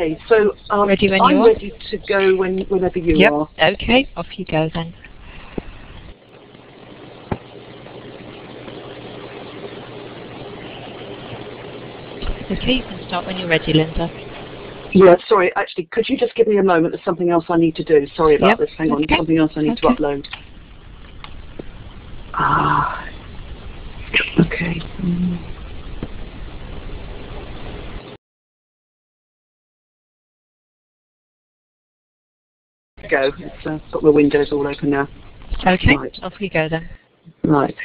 Okay, so ready when I'm you are? ready to go whenever you are. Okay, off you go then. Okay, you can start when you're ready, Linda. Yeah, sorry, actually, could you just give me a moment? There's something else I need to do. Sorry about this. Hang on, something else I need to upload. Okay. Go. It's got my windows all open now. Okay, right. Off you go then. Right.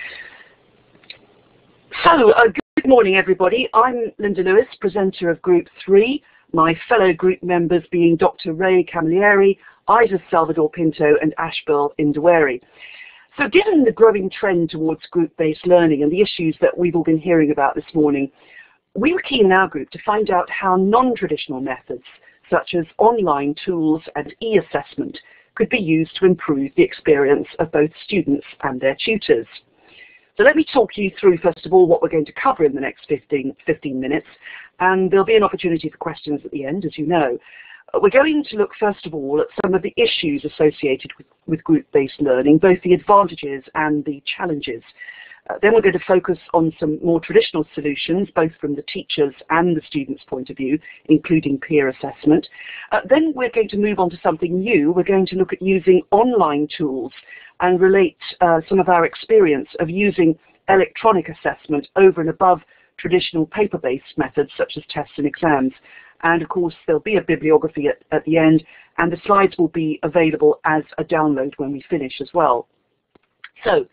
So, good morning, everybody. I'm Linda Lewis, presenter of Group 3. My fellow group members being Dr. Ray Camilleri, Isa Salvador Pinto, and Ashbel Indaweri. So, given the growing trend towards group-based learning and the issues that we've all been hearing about this morning, we were keen in our group to find out how non-traditional methods, such as online tools and e-assessment, could be used to improve the experience of both students and their tutors. So let me talk you through, first of all, what we're going to cover in the next 15 minutes, and there'll be an opportunity for questions at the end, as you know. We're going to look, first of all, at some of the issues associated with group-based learning, both the advantages and the challenges. Then we're going to focus on some more traditional solutions, both from the teachers and the students' point of view, including peer assessment. Then we're going to move on to something new. We're going to look at using online tools and relate some of our experience of using electronic assessment over and above traditional paper-based methods such as tests and exams. And of course, there'll be a bibliography at the end, and the slides will be available as a download when we finish as well. So,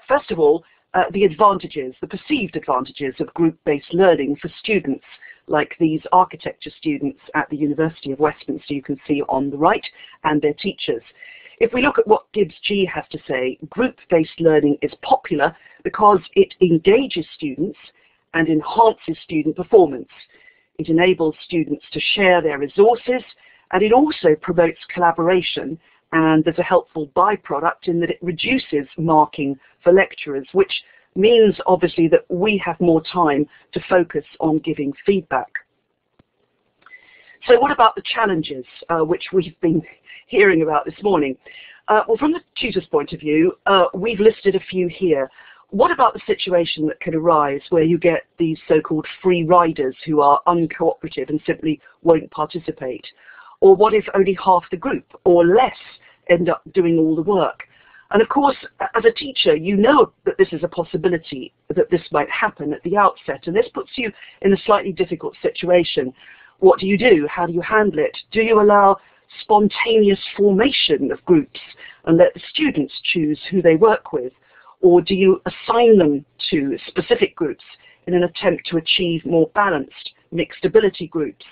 first of all, the advantages, the perceived advantages of group-based learning for students like these architecture students at the University of Westminster, you can see on the right, and their teachers. If we look at what Gibbs G has to say, group-based learning is popular because it engages students and enhances student performance. It enables students to share their resources, and it also promotes collaboration. And there's a helpful byproduct in that it reduces marking for lecturers, which means obviously that we have more time to focus on giving feedback. So what about the challenges which we've been hearing about this morning? Well, from the tutor's point of view, we've listed a few here. What about the situation that can arise where you get these so-called free riders who are uncooperative and simply won't participate? Or what if only half the group or less end up doing all the work? And of course, as a teacher, you know that this is a possibility, that this might happen at the outset, and this puts you in a slightly difficult situation. What do you do? How do you handle it? Do you allow spontaneous formation of groups and let the students choose who they work with? Or do you assign them to specific groups in an attempt to achieve more balanced, mixed ability groups?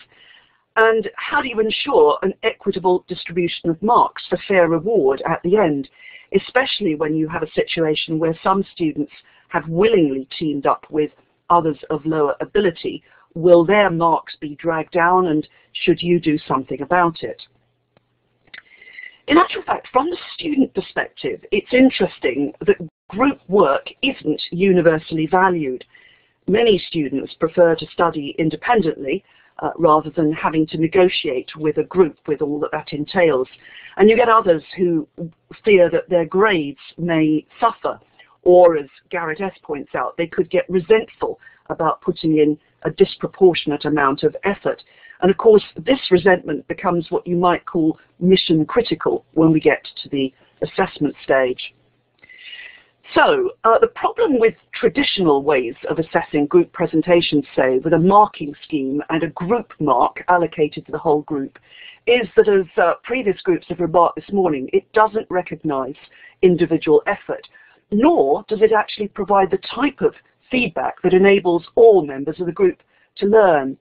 And how do you ensure an equitable distribution of marks for fair reward at the end, especially when you have a situation where some students have willingly teamed up with others of lower ability? Will their marks be dragged down, and should you do something about it? In actual fact, from the student perspective, it's interesting that group work isn't universally valued. Many students prefer to study independently, rather than having to negotiate with a group with all that that entails. And you get others who fear that their grades may suffer, or as Garrett S. points out, they could get resentful about putting in a disproportionate amount of effort. And of course, this resentment becomes what you might call mission critical when we get to the assessment stage. So, the problem with traditional ways of assessing group presentations, say, with a marking scheme and a group mark allocated to the whole group, is that, as previous groups have remarked this morning, it doesn't recognize individual effort, nor does it actually provide the type of feedback that enables all members of the group to learn.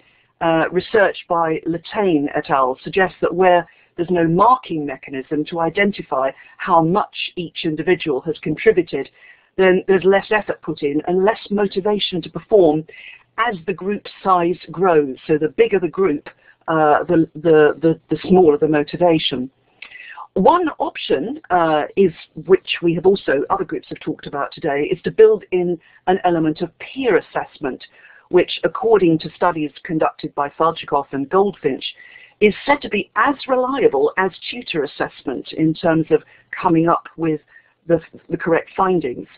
Research by Latane et al. Suggests that where there's no marking mechanism to identify how much each individual has contributed, then there's less effort put in and less motivation to perform as the group size grows. So the bigger the group, the smaller the motivation. One option is, which we have also, other groups have talked about today, is to build in an element of peer assessment, which, according to studies conducted by Falchikoff and Goldfinch, is said to be as reliable as tutor assessment in terms of coming up with the correct findings.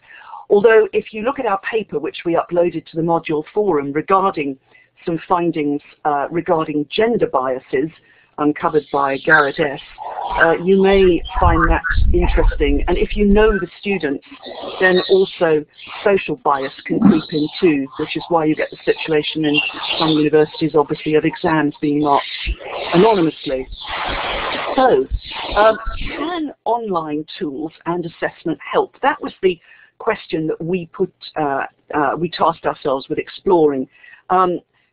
Although if you look at our paper, which we uploaded to the module forum regarding some findings regarding gender biases uncovered by Garrett S., you may find that interesting. And if you know the students, then also social bias can creep in too, which is why you get the situation in some universities, obviously, of exams being marked anonymously. So, can online tools and assessment help? That was the question that we tasked ourselves with exploring,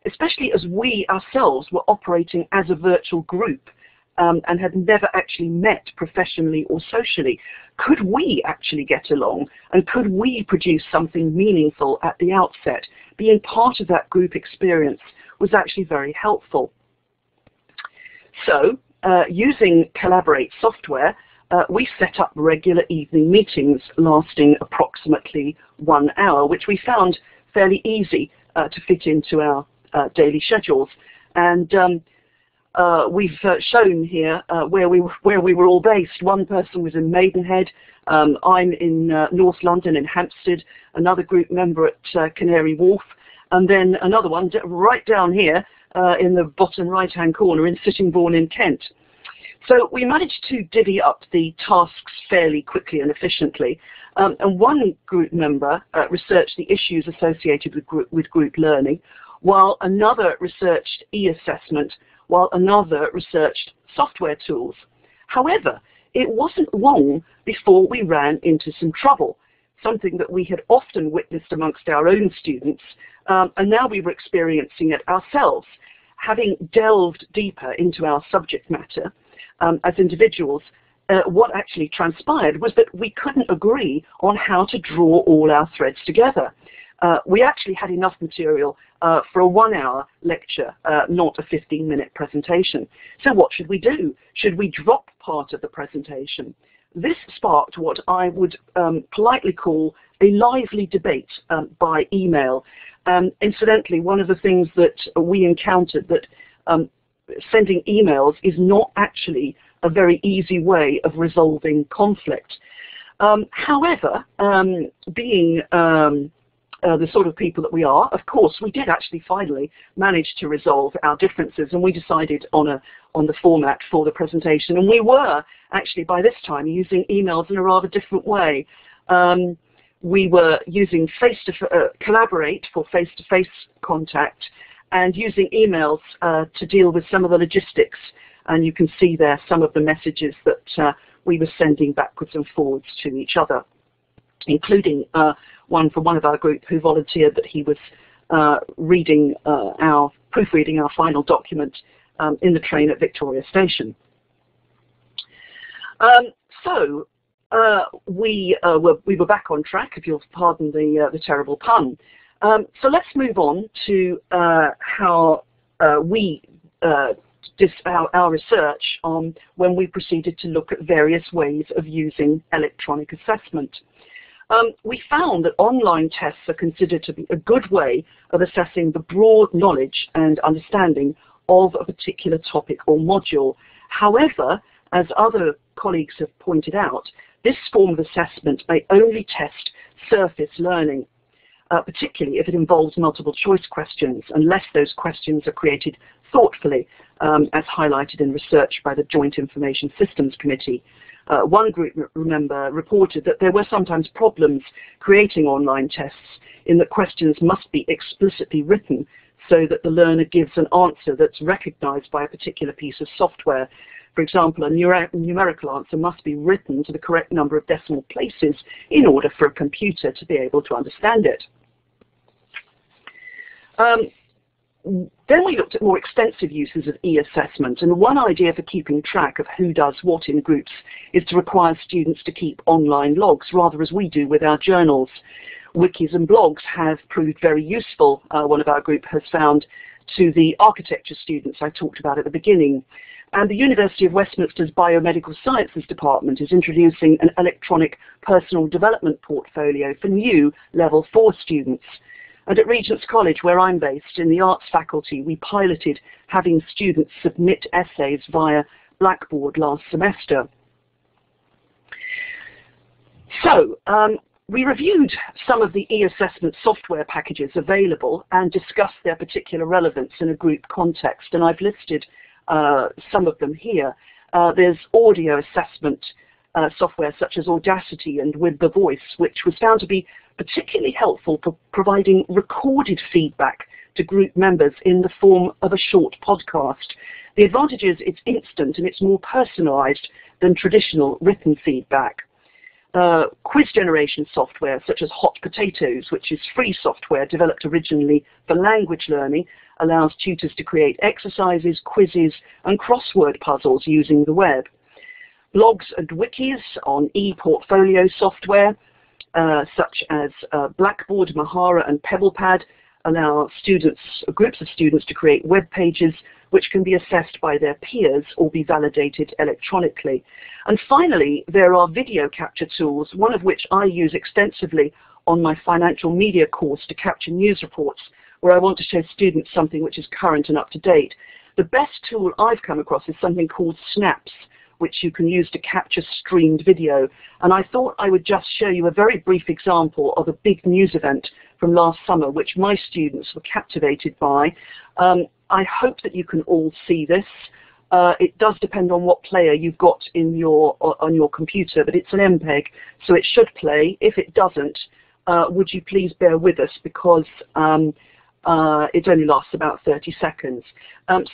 especially as we ourselves were operating as a virtual group and had never actually met professionally or socially. Could we actually get along, and could we produce something meaningful at the outset? Being part of that group experience was actually very helpful. So, using Collaborate software, we set up regular evening meetings lasting approximately 1 hour, which we found fairly easy to fit into our daily schedules. And we've shown here where we were all based. One person was in Maidenhead, I'm in North London in Hampstead, another group member at Canary Wharf, and then another one right down here in the bottom right-hand corner in Sittingbourne in Kent. So we managed to divvy up the tasks fairly quickly and efficiently. And one group member researched the issues associated with group learning, while another researched e-assessment, while another researched software tools. However, it wasn't long before we ran into some trouble, something that we had often witnessed amongst our own students, and now we were experiencing it ourselves. Having delved deeper into our subject matter as individuals, what actually transpired was that we couldn't agree on how to draw all our threads together. We actually had enough material for a 1-hour lecture, not a 15-minute presentation. So what should we do? Should we drop part of the presentation? This sparked what I would politely call a lively debate by email. Incidentally, one of the things that we encountered that sending emails is not actually a very easy way of resolving conflict. However, being the sort of people that we are, of course, we did actually finally manage to resolve our differences, and we decided on the format for the presentation. And we were actually by this time using emails in a rather different way. We were using Collaborate for face-to-face contact, and using emails to deal with some of the logistics. And you can see there some of the messages that we were sending backwards and forwards to each other, including one from one of our group who volunteered that he was proofreading our final document in the train at Victoria Station. So we were back on track, if you'll pardon the terrible pun. So let's move on to how we did our research on when we proceeded to look at various ways of using electronic assessment. We found that online tests are considered to be a good way of assessing the broad knowledge and understanding of a particular topic or module. However, as other colleagues have pointed out, this form of assessment may only test surface learning, particularly if it involves multiple choice questions, unless those questions are created thoughtfully, as highlighted in research by the Joint Information Systems Committee. One group, remember, reported that there were sometimes problems creating online tests in that questions must be explicitly written so that the learner gives an answer that's recognized by a particular piece of software. For example, a numerical answer must be written to the correct number of decimal places in order for a computer to be able to understand it. Then we looked at more extensive uses of e-assessment, and one idea for keeping track of who does what in groups is to require students to keep online logs, rather as we do with our journals. Wikis and blogs have proved very useful, one of our group has found, to the architecture students I talked about at the beginning. And the University of Westminster's Biomedical Sciences Department is introducing an electronic personal development portfolio for new Level 4 students. And at Regent's College, where I'm based, in the arts faculty, we piloted having students submit essays via Blackboard last semester. So, we reviewed some of the e-assessment software packages available and discussed their particular relevance in a group context, and I've listed some of them here. There's audio assessment software such as Audacity and With the Voice, which was found to be particularly helpful for providing recorded feedback to group members in the form of a short podcast. The advantage is it's instant and it's more personalized than traditional written feedback. Quiz generation software such as Hot Potatoes, which is free software developed originally for language learning, allows tutors to create exercises, quizzes, and crossword puzzles using the web. Blogs and wikis on e-portfolio software such as Blackboard, Mahara, and PebblePad allow groups of students to create web pages which can be assessed by their peers or be validated electronically. And finally, there are video capture tools, one of which I use extensively on my financial media course to capture news reports, where I want to show students something which is current and up to date. The best tool I've come across is something called Snaps, which you can use to capture streamed video. And I thought I would just show you a very brief example of a big news event from last summer, which my students were captivated by. I hope that you can all see this. It does depend on what player you've got on your computer, but it's an MPEG, so it should play. If it doesn't, would you please bear with us, because it only lasts about 30 seconds.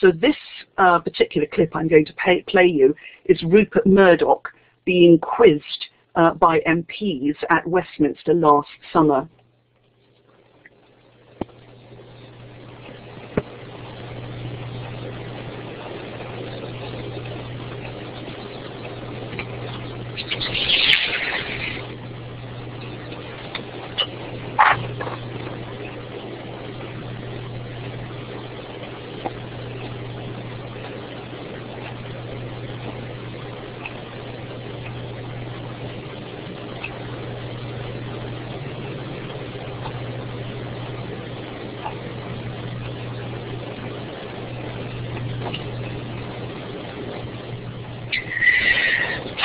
So this particular clip I'm going to play you is Rupert Murdoch being quizzed by MPs at Westminster last summer.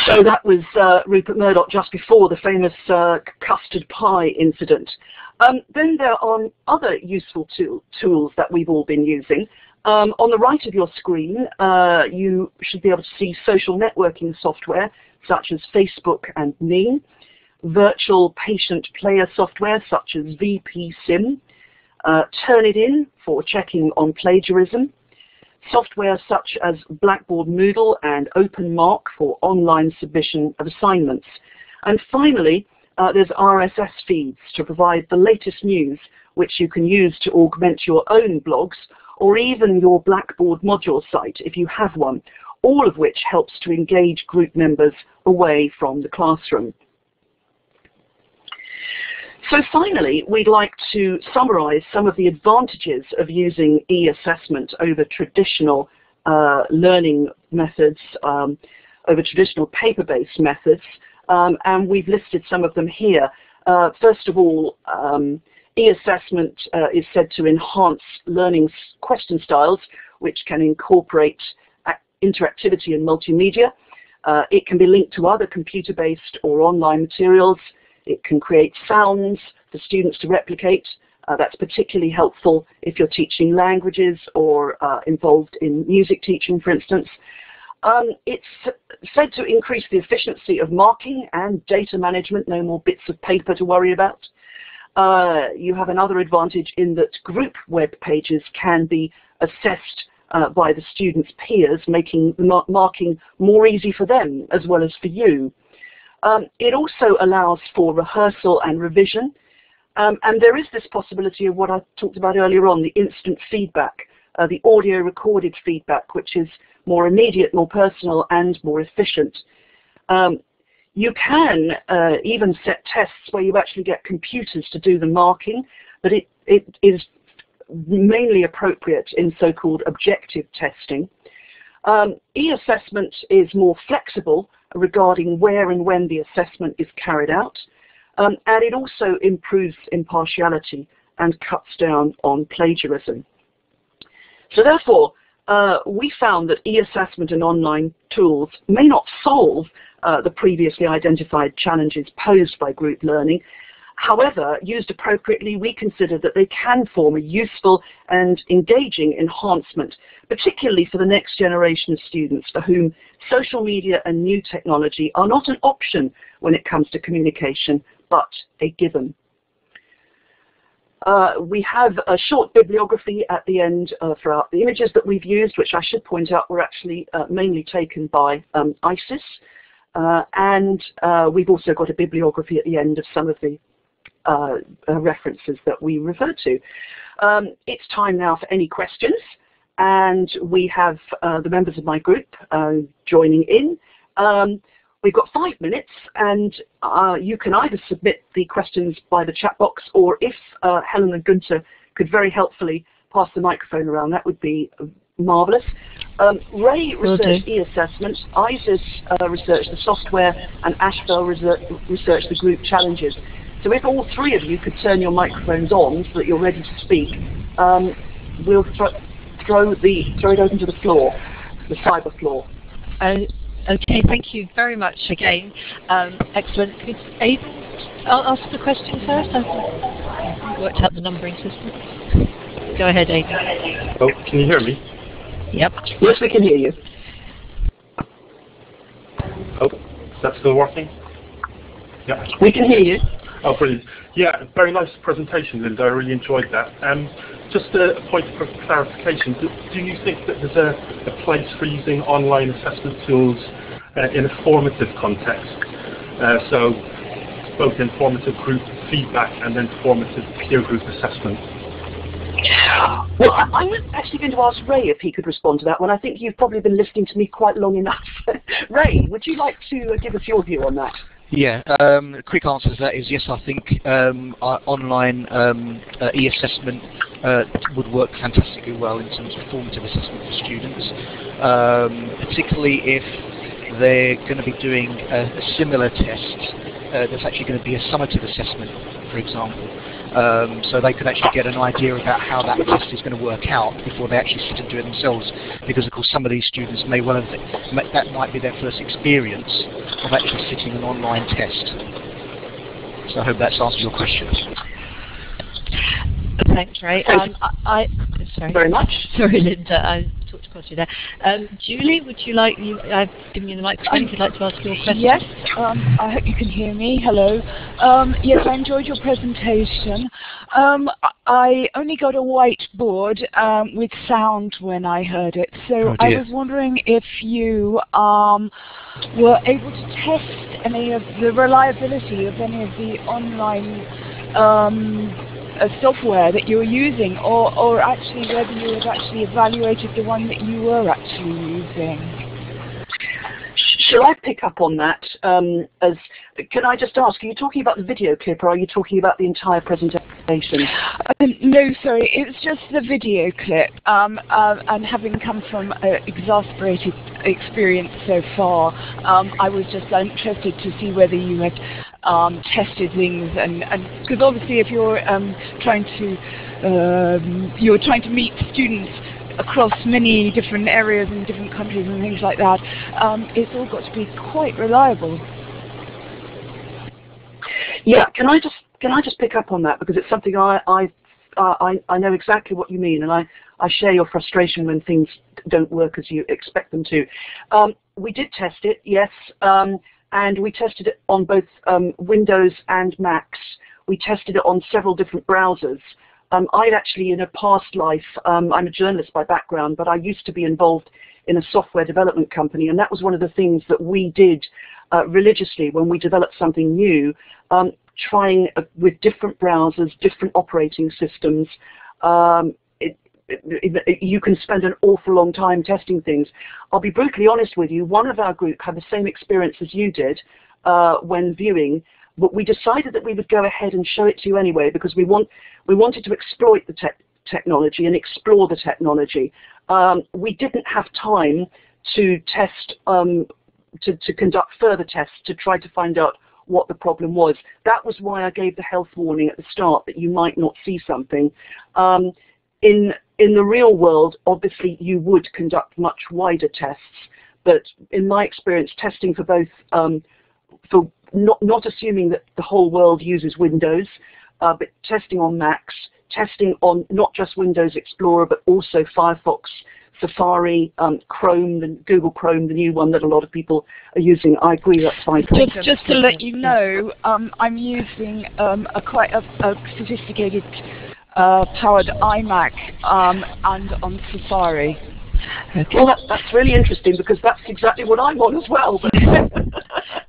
So that was Rupert Murdoch just before the famous custard pie incident. Then there are other useful tools that we've all been using. On the right of your screen, you should be able to see social networking software such as Facebook and Me, virtual patient player software such as VPSim, Turnitin for checking on plagiarism, software such as Blackboard Moodle and OpenMark for online submission of assignments. And finally, there's RSS feeds to provide the latest news, which you can use to augment your own blogs or even your Blackboard module site if you have one, all of which helps to engage group members away from the classroom. So finally, we'd like to summarize some of the advantages of using e-assessment over traditional learning methods, over traditional paper-based methods, and we've listed some of them here. First of all, e-assessment is said to enhance learning question styles, which can incorporate interactivity and multimedia. It can be linked to other computer-based or online materials. It can create sounds for students to replicate. That's particularly helpful if you're teaching languages or involved in music teaching, for instance. It's said to increase the efficiency of marking and data management, no more bits of paper to worry about. You have another advantage in that group web pages can be assessed by the students' peers, making the marking more easy for them as well as for you. It also allows for rehearsal and revision, and there is this possibility of what I talked about earlier on, the instant feedback, the audio recorded feedback, which is more immediate, more personal, and more efficient. You can even set tests where you actually get computers to do the marking, but it is mainly appropriate in so-called objective testing. E-assessment is more flexible regarding where and when the assessment is carried out, and it also improves impartiality and cuts down on plagiarism. So therefore, we found that e-assessment and online tools may not solve the previously identified challenges posed by group learning. However, used appropriately, we consider that they can form a useful and engaging enhancement, particularly for the next generation of students for whom social media and new technology are not an option when it comes to communication, but a given. We have a short bibliography at the end for the images that we've used, which I should point out were actually mainly taken by ISIS. And we've also got a bibliography at the end of some of the references that we refer to. It's time now for any questions, and we have the members of my group joining in. We've got 5 minutes, and you can either submit the questions by the chat box, or if Helen and Gunther could very helpfully pass the microphone around, that would be marvellous. Ray researched e-assessment, Isis researched the software, and Ashbel researched the group challenges. So if all three of you could turn your microphones on so that you're ready to speak, we'll throw it open to the floor, the cyber floor. Okay, thank you very much again. Excellent. Could I'll ask the question first. I've worked out the numbering system. Go ahead, Aidan. Oh, can you hear me? Yep. Yes, we can hear you. Oh, is that still working? Yeah. We can hear you. Oh, brilliant. Yeah, very nice presentation, Linda. I really enjoyed that. Just a point for clarification. Do you think that there's a place for using online assessment tools in a formative context? So both informative group feedback and then formative peer group assessment? Well, I'm actually going to ask Ray if he could respond to that one. I think you've probably been listening to me quite long enough. Ray, would you like to give us your view on that? Yeah, the quick answer to that is yes, I think online e-assessment would work fantastically well in terms of formative assessment for students, particularly if they're going to be doing a similar test that's actually going to be a summative assessment, for example. So they could actually get an idea about how that test is going to work out before they actually sit and do it themselves. Because of course some of these students may well have, that might be their first experience of actually sitting an online test. So I hope that's answered your question. Thanks, Ray. Sorry. Very much. Sorry, Linda. I talked across you there. Julie, would you like I've given you the microphone. If you'd like to ask your question. Yes. I hope you can hear me. Hello. Yes, I enjoyed your presentation. I only got a whiteboard with sound when I heard it, so I was wondering if you were able to test any of the reliability of any of the online software that you were using, or actually whether you had actually evaluated the one that you were actually using. Shall I pick up on that? Can I just ask, are you talking about the video clip or are you talking about the entire presentation? No, sorry, it's just the video clip. And having come from an exasperated experience so far, I was just interested to see whether you had tested things, and because obviously if you're trying to meet students across many different areas in different countries and things like that, it's all got to be quite reliable. Yeah, can I just pick up on that, because it's something I know exactly what you mean, and I share your frustration when things don't work as you expect them to. We did test it, yes, and we tested it on both Windows and Macs. We tested it on several different browsers. I'd actually, in a past life, I'm a journalist by background, but I used to be involved in a software development company, and that was one of the things that we did religiously when we developed something new, trying with different browsers, different operating systems. You can spend an awful long time testing things. I'll be brutally honest with you, one of our group had the same experience as you did when viewing, but we decided that we would go ahead and show it to you anyway, because we wanted to exploit the technology and explore the technology. We didn't have time to test, to conduct further tests to try to find out what the problem was. That was why I gave the health warning at the start that you might not see something. In the real world, obviously, you would conduct much wider tests, but in my experience, testing for both, for not assuming that the whole world uses Windows, but testing on Macs, testing on not just Windows Explorer, but also Firefox, Safari, Chrome, and Google Chrome, the new one that a lot of people are using. I agree, that's fine. Just to let you know, I'm using quite a sophisticated powered iMac and on Safari. Okay. Well, that's really interesting because that's exactly what I'm on as well. But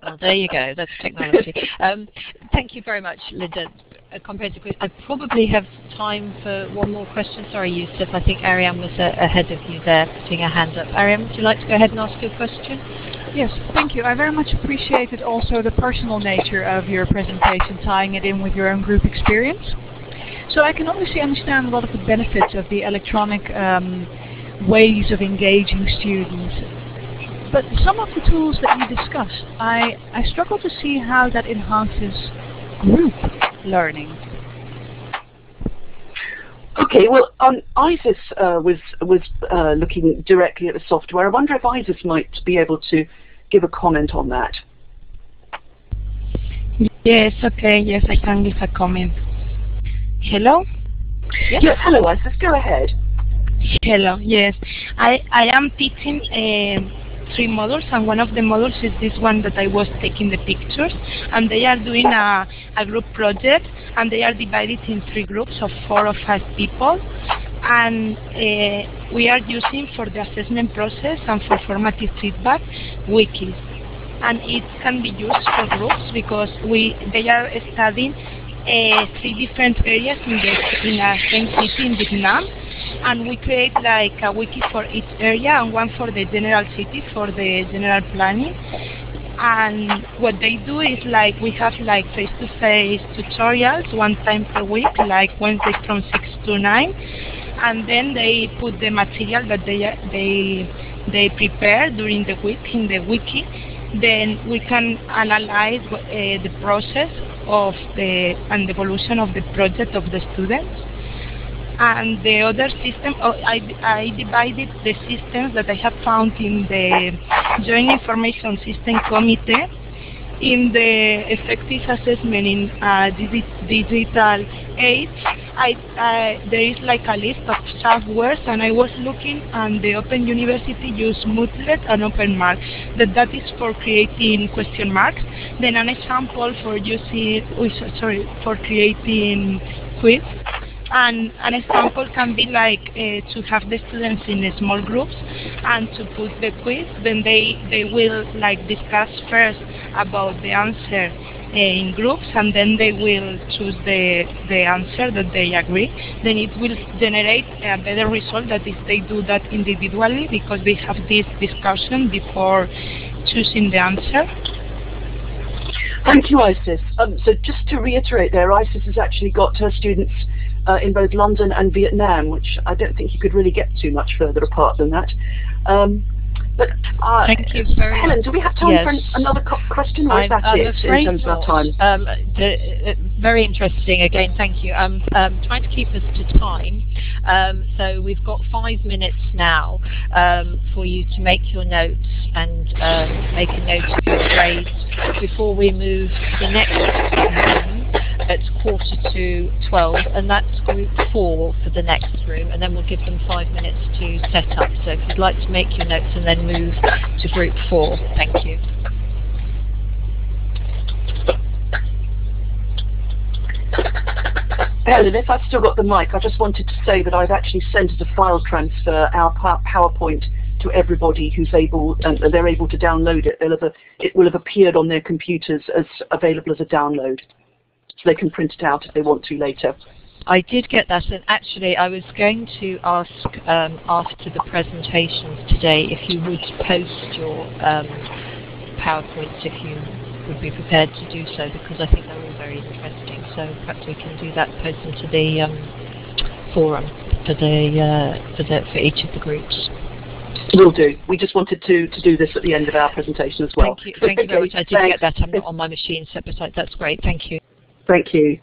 well, there you go. That's technology. Thank you very much, Linda. I probably have time for one more question. Sorry, Yusuf. I think Ariane was ahead of you there, putting her hand up. Ariane, would you like to go ahead and ask your question? Yes, thank you. I very much appreciated also the personal nature of your presentation, tying it in with your own group experience. So I can obviously understand a lot of the benefits of the electronic ways of engaging students. But some of the tools that you discussed, I struggle to see how that enhances group learning. Okay, well, Isis was looking directly at the software. I wonder if Isis might be able to give a comment on that. Yes, okay, yes, I can give a comment. Hello? Yes, hello, Isis, go ahead. Hello, yes. I am teaching 3 modules, and one of the modules is this one that I was taking the pictures, and they are doing a group project, and they are divided in 3 groups of 4 or 5 people, and we are using for the assessment process and for formative feedback wikis, and it can be used for groups because they are studying 3 different areas in a same city in Vietnam. And we create like a wiki for each area and one for the general city, for the general planning. And what they do is like we have like face-to-face tutorials 1 time per week, like Wednesday from 6 to 9. And then they put the material that they prepare during the week in the wiki. Then we can analyze the process of and the evolution of the project of the students. And the other system, I divided the systems that I have found in the Joint Information System Committee in the effective assessment in digital age. There is like a list of softwares, and I was looking, and the Open University use Moodlet and OpenMark. That is for creating question marks. Then an example for for creating quiz. And an example can be like to have the students in small groups and to put the quiz. Then they will like discuss first about the answer in groups, and then they will choose the answer that they agree. Then it will generate a better result than if they do that individually, because they have this discussion before choosing the answer. Thank you, Isis. So just to reiterate there, Isis has actually got her students in both London and Vietnam, which I don't think you could really get too much further apart than that. But thank you very Helen, much. do we have time for another question, or is that it in terms of our time? Very interesting. Again, thank you. Trying to keep us to time. So we've got 5 minutes now for you to make your notes and make a note of your grades before we move to the next room at 11:45, and that's group 4 for the next room, and then we'll give them 5 minutes to set up. So if you'd like to make your notes and then move to group 4. Thank you. Helen, if I've still got the mic, I just wanted to say that I've actually sent as a file transfer our PowerPoint to everybody who's able, and they're able to download it. It will have appeared on their computers as available as a download, so they can print it out if they want to later. I did get that, and actually I was going to ask after the presentations today if you would post your PowerPoints, if you would be prepared to do so, because I think they're all very interesting. So perhaps we can do that, post them to the forum for each of the groups. Will do. We just wanted to do this at the end of our presentation as well. Thank you very much. I did get that. I'm not on my machine, so that's great. Thank you. Thank you.